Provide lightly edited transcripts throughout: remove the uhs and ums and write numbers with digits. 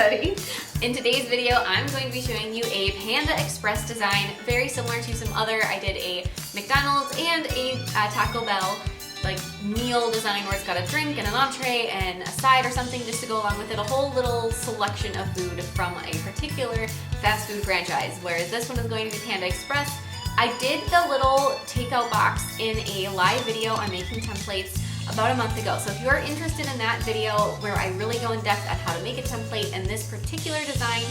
everybody. In today's video, I'm going to be showing you a Panda Express design, very similar to some other. I did a McDonald's and a Taco Bell like meal design where it's got a drink and an entree and a side or something just to go along with it, a whole little selection of food from a particular fast food franchise, whereas this one is going to be Panda Express. I did the little takeout box in a live video on making templates about a month ago. So if you are interested in that video where I really go in depth on how to make a template and this particular design,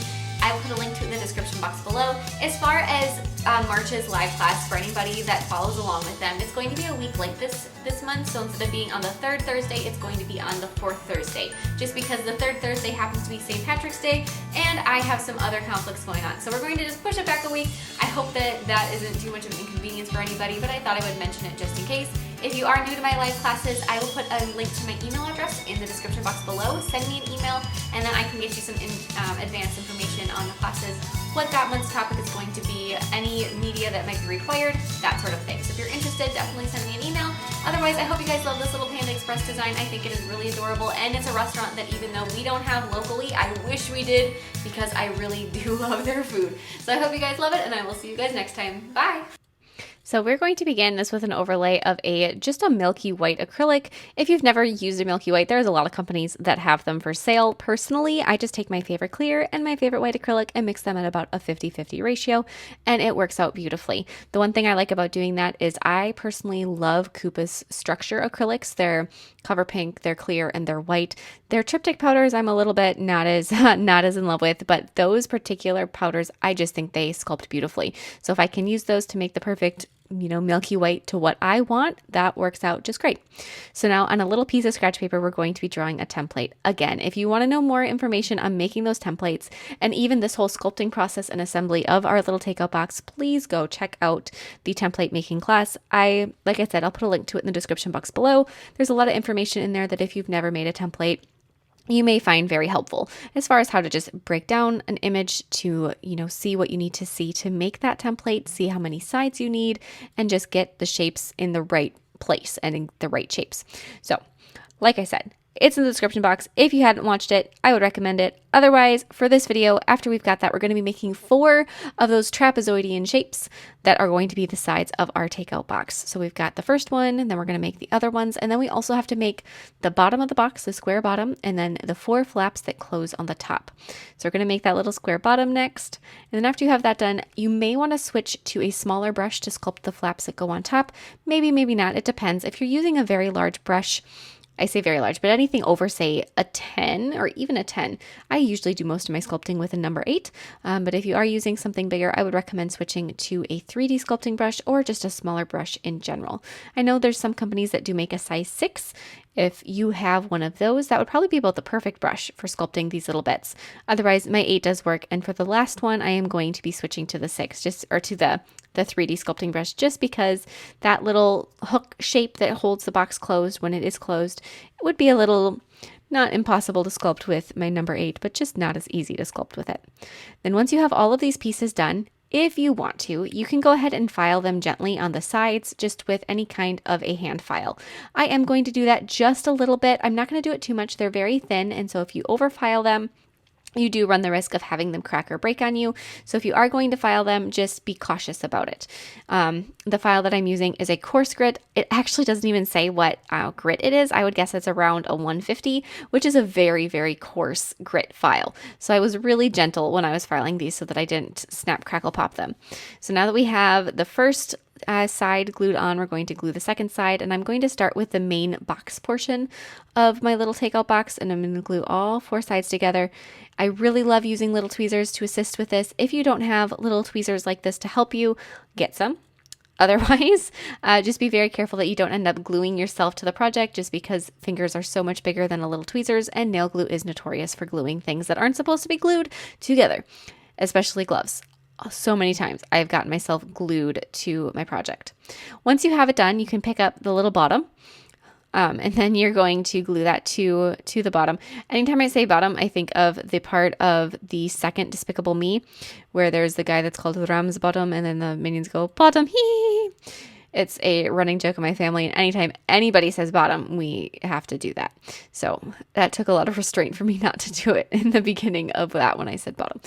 I will put a link to it in the description box below. As far as March's live class, for anybody that follows along with them, it's going to be a week like this month. So instead of being on the third Thursday, it's going to be on the fourth Thursday, just because the third Thursday happens to be St. Patrick's Day and I have some other conflicts going on. So we're going to just push it back a week. I hope that that isn't too much of an inconvenience for anybody, but I thought I would mention it just in case. If you are new to my live classes, I will put a link to my email address in the description box below. Send me an email and then I can get you some advanced information on the classes, what that month's topic is going to be, any media that might be required, that sort of thing. So if you're interested, definitely send me an email. Otherwise, I hope you guys love this little Panda Express design. I think it is really adorable, and it's a restaurant that even though we don't have locally, I wish we did because I really do love their food. So I hope you guys love it, and I will see you guys next time. Bye! So we're going to begin this with an overlay of just a milky white acrylic. If you've never used a milky white, there's a lot of companies that have them for sale. Personally, I just take my favorite clear and my favorite white acrylic and mix them at about a 50-50 ratio, and it works out beautifully. The one thing I like about doing that is I personally love Koopa's structure acrylics. They're cover pink, they're clear, and they're white. Their triptych powders I'm a little bit not as in love with, but those particular powders, I just think they sculpt beautifully. So if I can use those to make the perfect milky white to what I want, that works out just great. So now on a little piece of scratch paper, we're going to be drawing a template. Again, if you want to know more information on making those templates and even this whole sculpting process and assembly of our little takeout box, please go check out the template making class. Like I said, I'll put a link to it in the description box below. There's a lot of information in there that if you've never made a template, you may find very helpful as far as how to just break down an image to, see what you need to see to make that template, see how many sides you need, and just get the shapes in the right place and in the right shapes. So, like I said, it's in the description box. If you hadn't watched it, I would recommend it. Otherwise, for this video, after we've got that, we're going to be making 4 of those trapezoidian shapes that are going to be the sides of our takeout box. So we've got the first one, and then we're going to make the other ones, and then we also have to make the bottom of the box, the square bottom, and then the 4 flaps that close on the top. So we're going to make that little square bottom next, and then after you have that done, you may want to switch to a smaller brush to sculpt the flaps that go on top. Maybe, maybe not. It depends. If you're using a very large brush, I say very large, but anything over, say, a 10 or even a 10. I usually do most of my sculpting with a number 8, but if you are using something bigger, I would recommend switching to a 3D sculpting brush or just a smaller brush in general. I know there's some companies that do make a size 6. If you have one of those, that would probably be about the perfect brush for sculpting these little bits. Otherwise, my 8 does work, and for the last one, I am going to be switching to the 6, to the 3D sculpting brush, just because that little hook shape that holds the box closed when it is closed, it would be a little not impossible to sculpt with my number 8, but just not as easy to sculpt with it. Then once you have all of these pieces done, if you want to, you can go ahead and file them gently on the sides, just with any kind of a hand file. I am going to do that just a little bit. I'm not going to do it too much. They're very thin, and so if you overfile them, you do run the risk of having them crack or break on you. So if you are going to file them, just be cautious about it. The file that I'm using is a coarse grit. It actually doesn't even say what grit it is. I would guess it's around a 150, which is a very, very coarse grit file. So I was really gentle when I was filing these so that I didn't snap, crackle, pop them. So now that we have the first side glued on, we're going to glue the second side, and I'm going to start with the main box portion of my little takeout box, and I'm going to glue all 4 sides together. I really love using little tweezers to assist with this. If you don't have little tweezers like this to help you, get some. Otherwise, just be very careful that you don't end up gluing yourself to the project, just because fingers are so much bigger than a little tweezers, and nail glue is notorious for gluing things that aren't supposed to be glued together, especially gloves. So many times I've gotten myself glued to my project. Once you have it done, you can pick up the little bottom, and then you're going to glue that to the bottom. Anytime I say bottom, I think of the part of the second Despicable Me, where there's the guy that's called Ram's Bottom, and then the minions go, bottom, hee. It's a running joke in my family, and anytime anybody says bottom, we have to do that. So that took a lot of restraint for me not to do it in the beginning of that when I said bottom.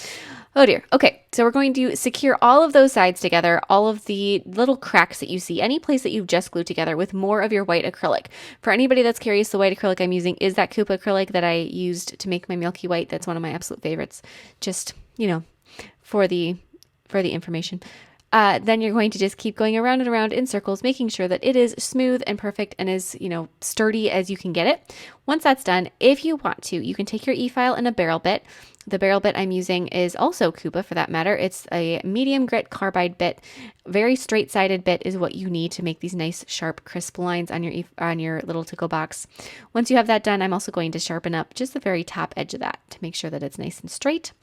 Oh dear. Okay, so we're going to secure all of those sides together, all of the little cracks that you see, any place that you've just glued together with more of your white acrylic. For anybody that's curious, the white acrylic I'm using is that Coupa acrylic that I used to make my Milky White. That's one of my absolute favorites. Just, for the information. Then you're going to just keep going around and around in circles, making sure that it is smooth and perfect and as, sturdy as you can get it. Once that's done, if you want to, you can take your e-file and a barrel bit. The barrel bit I'm using is also Coupa for that matter. It's a medium grit carbide bit. Very straight-sided bit is what you need to make these nice, sharp, crisp lines on your little to-go box. Once you have that done, I'm also going to sharpen up just the very top edge of that to make sure that it's nice and straight.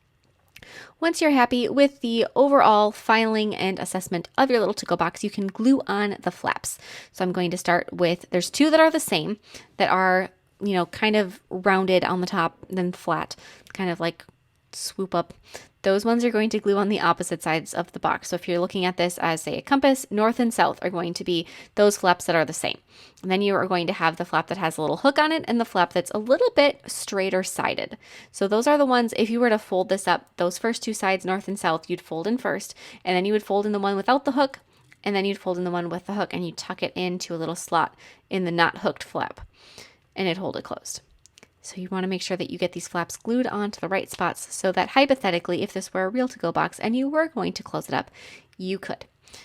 Once you're happy with the overall filing and assessment of your little to-go box, you can glue on the flaps. So I'm going to start with, there's two that are the same, that are, kind of rounded on the top, then flat, kind of like swoop up. Those ones are going to glue on the opposite sides of the box. So if you're looking at this as, say, a compass, north and south are going to be those flaps that are the same. And then you are going to have the flap that has a little hook on it and the flap that's a little bit straighter sided. So those are the ones, if you were to fold this up, those first two sides, north and south, you'd fold in first, and then you would fold in the one without the hook, and then you'd fold in the one with the hook, and you tuck it into a little slot in the not hooked flap, and it'd hold it closed. So you want to make sure that you get these flaps glued onto the right spots so that hypothetically, if this were a real to-go box and you were going to close it up, you could.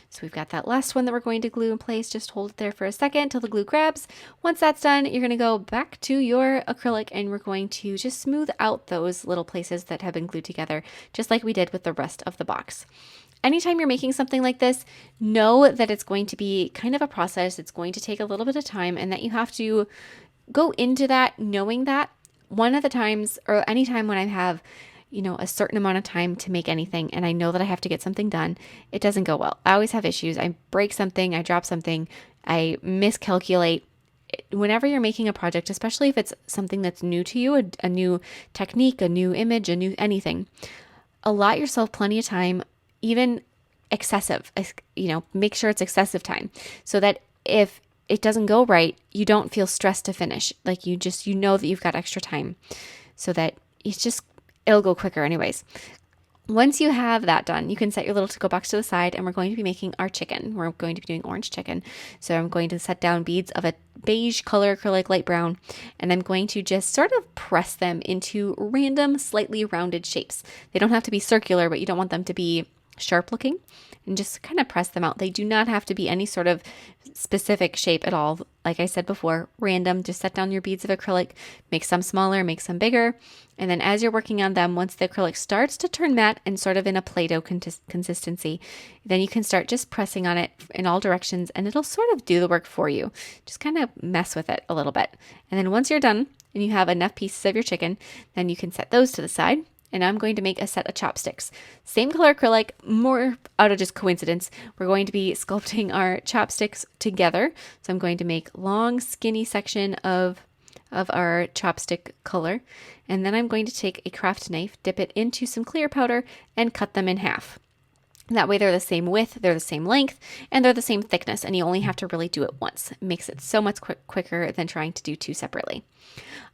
So we've got that last one that we're going to glue in place. Just hold it there for a second till the glue grabs. Once that's done, you're going to go back to your acrylic and we're going to just smooth out those little places that have been glued together, just like we did with the rest of the box. Anytime you're making something like this, know that it's going to be kind of a process. It's going to take a little bit of time and that you have to go into that knowing that one of the times or anytime when I have, a certain amount of time to make anything and I know that I have to get something done, it doesn't go well. I always have issues. I break something, I drop something, I miscalculate. Whenever you're making a project, especially if it's something that's new to you, a new technique, a new image, a new anything, allot yourself plenty of time, even excessive, make sure it's excessive time so that if it doesn't go right, you don't feel stressed to finish. Like you know that you've got extra time so that it'll go quicker anyways. Once you have that done, you can set your little to-go box to the side and we're going to be making our chicken. We're going to be doing orange chicken. So I'm going to set down beads of a beige color acrylic, light brown, and I'm going to just sort of press them into random, slightly rounded shapes. They don't have to be circular, but you don't want them to be sharp looking, and just kind of press them out. They do not have to be any sort of specific shape at all. Like I said before, random. Just set down your beads of acrylic, make some smaller, make some bigger. And then as you're working on them, once the acrylic starts to turn matte and sort of in a Play-Doh consistency, then you can start just pressing on it in all directions and it'll sort of do the work for you. Just kind of mess with it a little bit. And then once you're done and you have enough pieces of your chicken, then you can set those to the side. And I'm going to make a set of chopsticks. Same color acrylic, more out of just coincidence. We're going to be sculpting our chopsticks together. So I'm going to make long, skinny section of our chopstick color. And then I'm going to take a craft knife, dip it into some clear powder, and cut them in half. That way they're the same width, they're the same length, and they're the same thickness, and you only have to really do it once. It makes it so much quicker than trying to do two separately.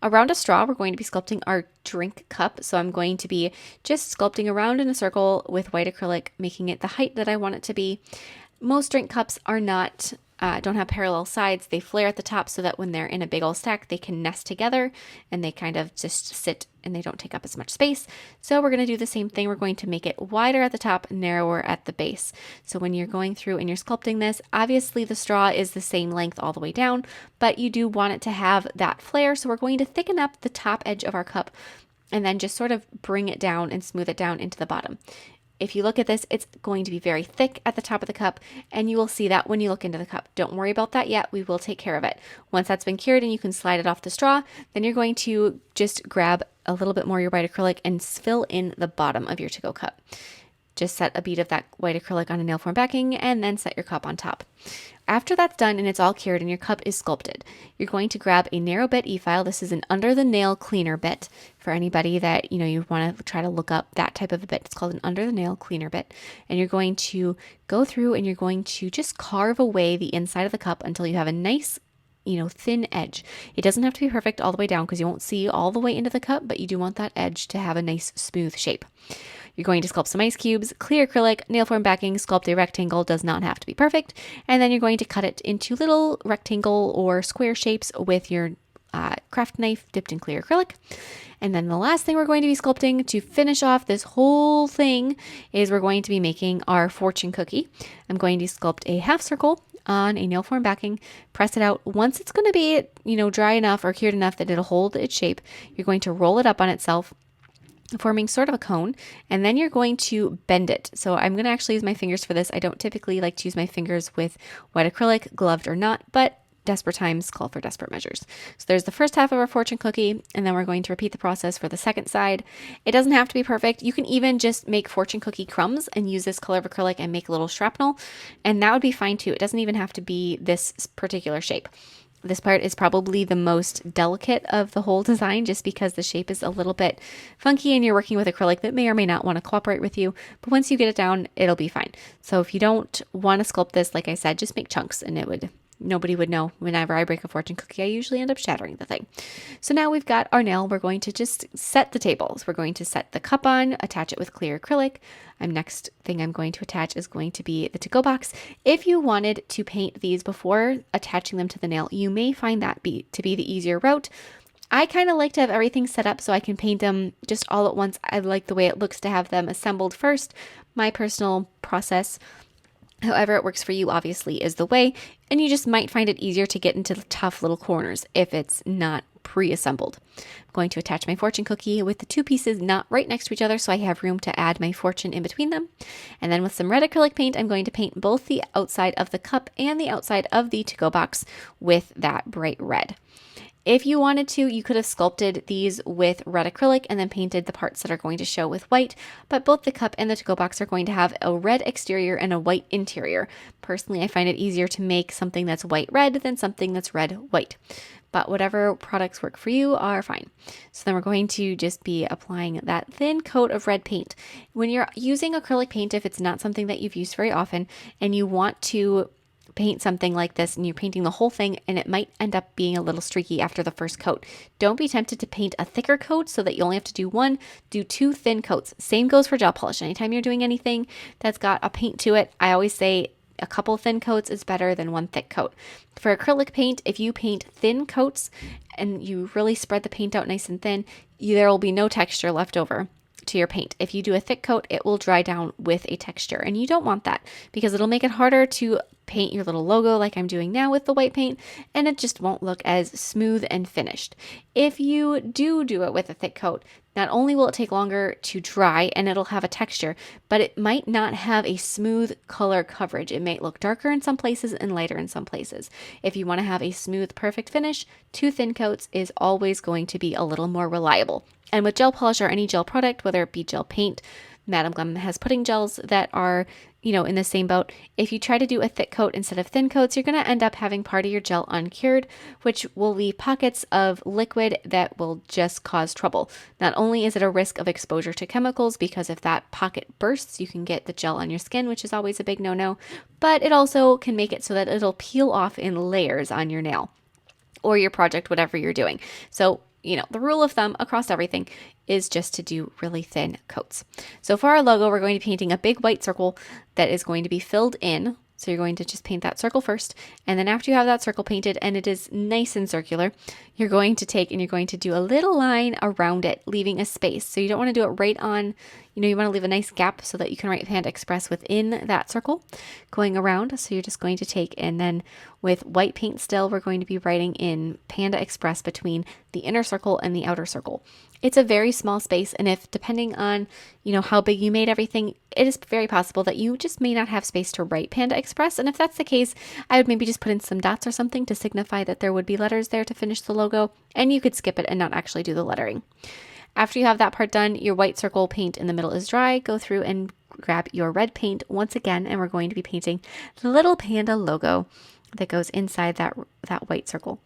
Around a straw, we're going to be sculpting our drink cup. So I'm going to be just sculpting around in a circle with white acrylic, making it the height that I want it to be. Most drink cups are not don't have parallel sides. They flare at the top so that when they're in a big old stack, they can nest together and they kind of just sit and they don't take up as much space. So we're going to do the same thing. We're going to make it wider at the top, narrower at the base. So when you're going through and you're sculpting this, obviously the straw is the same length all the way down, but you do want it to have that flare. So we're going to thicken up the top edge of our cup and then just sort of bring it down and smooth it down into the bottom. If you look at this, it's going to be very thick at the top of the cup, and you will see that when you look into the cup. Don't worry about that yet. We will take care of it. Once that's been cured and you can slide it off the straw, then you're going to just grab a little bit more of your white acrylic and fill in the bottom of your to-go cup. Just set a bead of that white acrylic on a nail form backing and then set your cup on top. After that's done and it's all cured and your cup is sculpted, you're going to grab a narrow bit e-file. This is an under the nail cleaner bit for anybody that, you want to try to look up that type of a bit. It's called an under the nail cleaner bit. And you're going to go through and you're going to just carve away the inside of the cup until you have a nice thin edge. It doesn't have to be perfect all the way down because you won't see all the way into the cup, but you do want that edge to have a nice smooth shape. You're going to sculpt some ice cubes, clear acrylic, nail form backing, sculpt a rectangle, does not have to be perfect, and then you're going to cut it into little rectangle or square shapes with your craft knife dipped in clear acrylic. And then the last thing we're going to be sculpting to finish off this whole thing is we're going to be making our fortune cookie. I'm going to sculpt a half circle on a nail form backing, press it out. Once it's going to be, dry enough or cured enough that it'll hold its shape, you're going to roll it up on itself, forming sort of a cone, and then you're going to bend it. So I'm going to actually use my fingers for this. I don't typically like to use my fingers with wet acrylic, gloved or not, but desperate times call for desperate measures. So there's the first half of our fortune cookie, and then we're going to repeat the process for the second side. It doesn't have to be perfect. You can even just make fortune cookie crumbs and use this color of acrylic and make a little shrapnel, and that would be fine too. It doesn't even have to be this particular shape. This part is probably the most delicate of the whole design just because the shape is a little bit funky and you're working with acrylic that may or may not want to cooperate with you. But once you get it down, it'll be fine. So if you don't want to sculpt this, like I said, just make chunks and nobody would know. Whenever I break a fortune cookie, I usually end up shattering the thing. So now we've got our nail. We're going to just set the tables. We're going to set the cup on, attach it with clear acrylic. Next thing I'm going to attach is going to be the to-go box. If you wanted to paint these before attaching them to the nail, you may find that to be the easier route. I kind of like to have everything set up so I can paint them just all at once. I like the way it looks to have them assembled first. My personal process, however it works for you, obviously, is the way, and you just might find it easier to get into the tough little corners if it's not pre-assembled. I'm going to attach my fortune cookie with the two pieces not right next to each other so I have room to add my fortune in between them. And then with some red acrylic paint, I'm going to paint both the outside of the cup and the outside of the to-go box with that bright red. If you wanted to, you could have sculpted these with red acrylic and then painted the parts that are going to show with white, but both the cup and the to-go box are going to have a red exterior and a white interior. Personally, I find it easier to make something that's white-red than something that's red-white, but whatever products work for you are fine. So then we're going to just be applying that thin coat of red paint. When you're using acrylic paint, if it's not something that you've used very often and you want to paint something like this and you're painting the whole thing and it might end up being a little streaky after the first coat, don't be tempted to paint a thicker coat so that you only have to do two thin coats. Same goes for gel polish. Anytime you're doing anything that's got a paint to it, I always say a couple thin coats is better than one thick coat. For acrylic paint, if you paint thin coats and you really spread the paint out nice and thin, there will be no texture left over to your paint. If you do a thick coat, it will dry down with a texture, and you don't want that because it'll make it harder to paint your little logo like I'm doing now with the white paint, and it just won't look as smooth and finished. If you do it with a thick coat, not only will it take longer to dry and it'll have a texture, but it might not have a smooth color coverage. It might look darker in some places and lighter in some places. If you want to have a smooth, perfect finish, two thin coats is always going to be a little more reliable. And with gel polish or any gel product, whether it be gel paint, Madam Glam has pudding gels that are, in the same boat. If you try to do a thick coat instead of thin coats, you're going to end up having part of your gel uncured, which will leave pockets of liquid that will just cause trouble. Not only is it a risk of exposure to chemicals, because if that pocket bursts, you can get the gel on your skin, which is always a big no-no, but it also can make it so that it'll peel off in layers on your nail or your project, whatever you're doing. So the rule of thumb across everything is just to do really thin coats. So for our logo, we're going to be painting a big white circle that is going to be filled in. So you're going to just paint that circle first. And then after you have that circle painted and it is nice and circular, you're going to take and you're going to do a little line around it, leaving a space. So you don't want to do it right on, you want to leave a nice gap so that you can write Panda Express within that circle going around. So you're just going to take, and then with white paint still, we're going to be writing in Panda Express between the inner circle and the outer circle. It's a very small space, and if depending on, how big you made everything, it is very possible that you just may not have space to write Panda Express. And if that's the case, I would maybe just put in some dots or something to signify that there would be letters there to finish the logo, and you could skip it and not actually do the lettering. After you have that part done, your white circle paint in the middle is dry, go through and grab your red paint once again, and we're going to be painting the little panda logo that goes inside that white circle.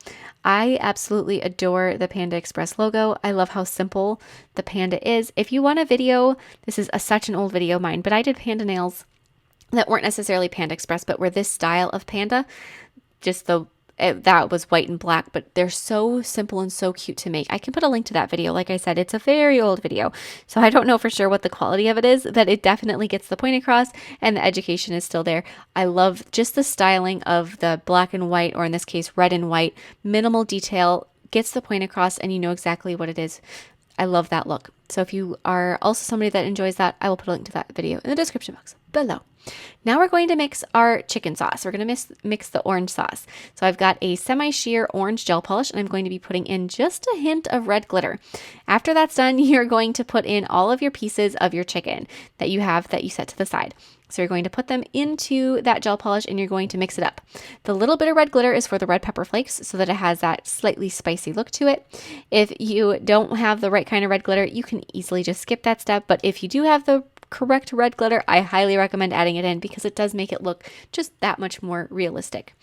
I absolutely adore the Panda Express logo. I love how simple the panda is. If you want a video, this is such an old video of mine, but I did panda nails that weren't necessarily Panda Express, but were this style of panda, just that was white and black, but they're so simple and so cute to make. I can put a link to that video. Like I said, it's a very old video, so I don't know for sure what the quality of it is, but it definitely gets the point across and the education is still there. I love just the styling of the black and white, or in this case, red and white, minimal detail, gets the point across and you know exactly what it is. I love that look. So if you are also somebody that enjoys that, I will put a link to that video in the description box below. Now we're going to mix our chicken sauce. We're going to mix the orange sauce. So I've got a semi-sheer orange gel polish, and I'm going to be putting in just a hint of red glitter. After that's done, you're going to put in all of your pieces of your chicken that you have that you set to the side. So you're going to put them into that gel polish and you're going to mix it up. The little bit of red glitter is for the red pepper flakes so that it has that slightly spicy look to it. If you don't have the right kind of red glitter, you can easily just skip that step. But if you do have the correct red glitter, I highly recommend adding it in because it does make it look just that much more realistic.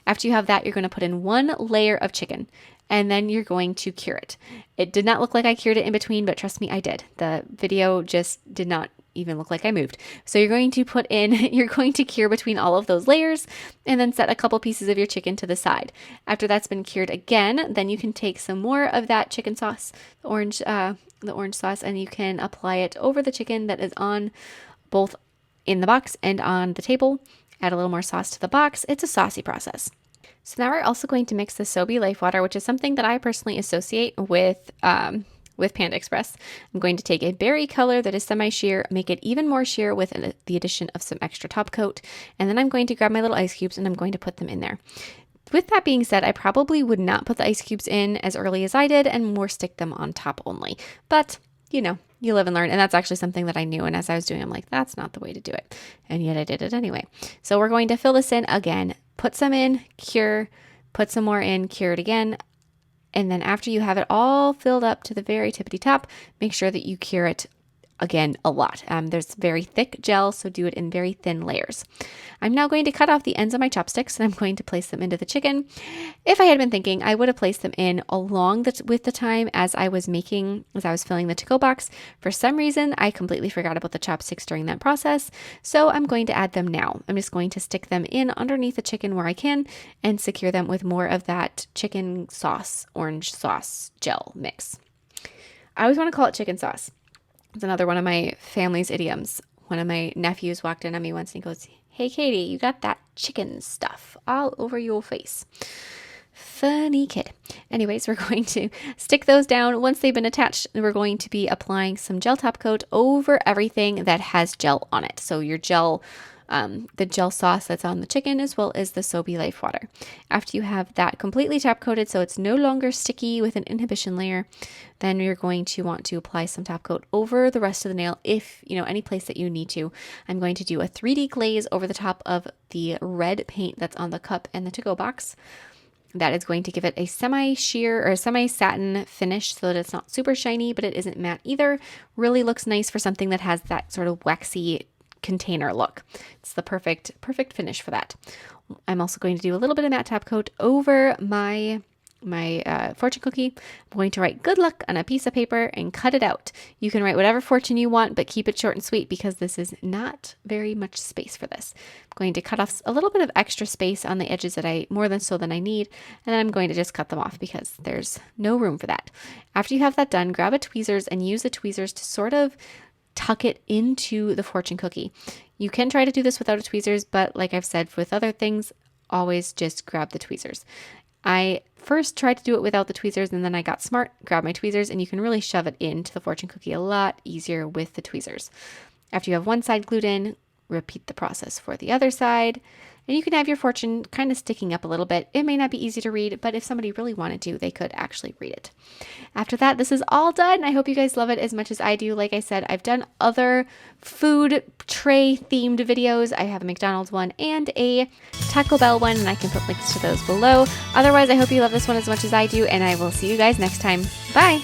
After you have that, you're going to put in one layer of chicken and then you're going to cure it. It did not look like I cured it in between, but trust me, I did. The video just did not even look like I moved. So you're going to cure between all of those layers and then set a couple pieces of your chicken to the side. After that's been cured again, then you can take some more of that chicken sauce, the orange sauce, and you can apply it over the chicken that is on both in the box and on the table. Add a little more sauce to the box. It's a saucy process. So now we're also going to mix the Sobe Life Water, which is something that I personally associate with Panda Express. I'm going to take a berry color that is semi-sheer, make it even more sheer with the addition of some extra top coat, and then I'm going to grab my little ice cubes and I'm going to put them in there. With that being said, I probably would not put the ice cubes in as early as I did and more stick them on top only. But, you know, you live and learn. And that's actually something that I knew. And as I was doing, I'm like, that's not the way to do it. And yet I did it anyway. So we're going to fill this in again, put some in, cure, put some more in, cure it again. And then after you have it all filled up to the very tippity top, make sure that you cure it again a lot. There's very thick gel, so do it in very thin layers. I'm now going to cut off the ends of my chopsticks and I'm going to place them into the chicken. If I had been thinking, I would have placed them in along with the time as I was filling the to-go box. For some reason, I completely forgot about the chopsticks during that process, so I'm going to add them now. I'm just going to stick them in underneath the chicken where I can and secure them with more of that chicken sauce, orange sauce gel mix. I always want to call it chicken sauce. It's another one of my family's idioms. One of my nephews walked in on me once and he goes, "Hey, Katie, you got that chicken stuff all over your face." Funny kid. Anyways, we're going to stick those down. Once they've been attached, we're going to be applying some gel top coat over everything that has gel on it. So your gel, the gel sauce that's on the chicken, as well as the Sobe Life Water. After you have that completely top coated so it's no longer sticky with an inhibition layer, then you're going to want to apply some top coat over the rest of the nail if, any place that you need to. I'm going to do a 3D glaze over the top of the red paint that's on the cup and the to-go box. That is going to give it a semi-sheer or semi-satin finish so that it's not super shiny, but it isn't matte either. Really looks nice for something that has that sort of waxy container look. It's the perfect finish for that. I'm also going to do a little bit of matte top coat over my fortune cookie. I'm going to write "good luck" on a piece of paper and cut it out. You can write whatever fortune you want, but keep it short and sweet because this is not very much space for this. I'm going to cut off a little bit of extra space on the edges more than I need, and then I'm going to just cut them off because there's no room for that. After you have that done, grab a tweezers and use the tweezers to sort of tuck it into the fortune cookie. You can try to do this without a tweezers, but like I've said with other things, always just grab the tweezers. I first tried to do it without the tweezers and then I got smart, grabbed my tweezers, and you can really shove it into the fortune cookie a lot easier with the tweezers. After you have one side glued in, repeat the process for the other side, and you can have your fortune kind of sticking up a little bit. It may not be easy to read, but if somebody really wanted to, they could actually read it. After that, this is all done. I hope you guys love it as much as I do. Like I said, I've done other food tray themed videos. I have a McDonald's one and a Taco Bell one, and I can put links to those below. Otherwise, I hope you love this one as much as I do, and I will see you guys next time. Bye!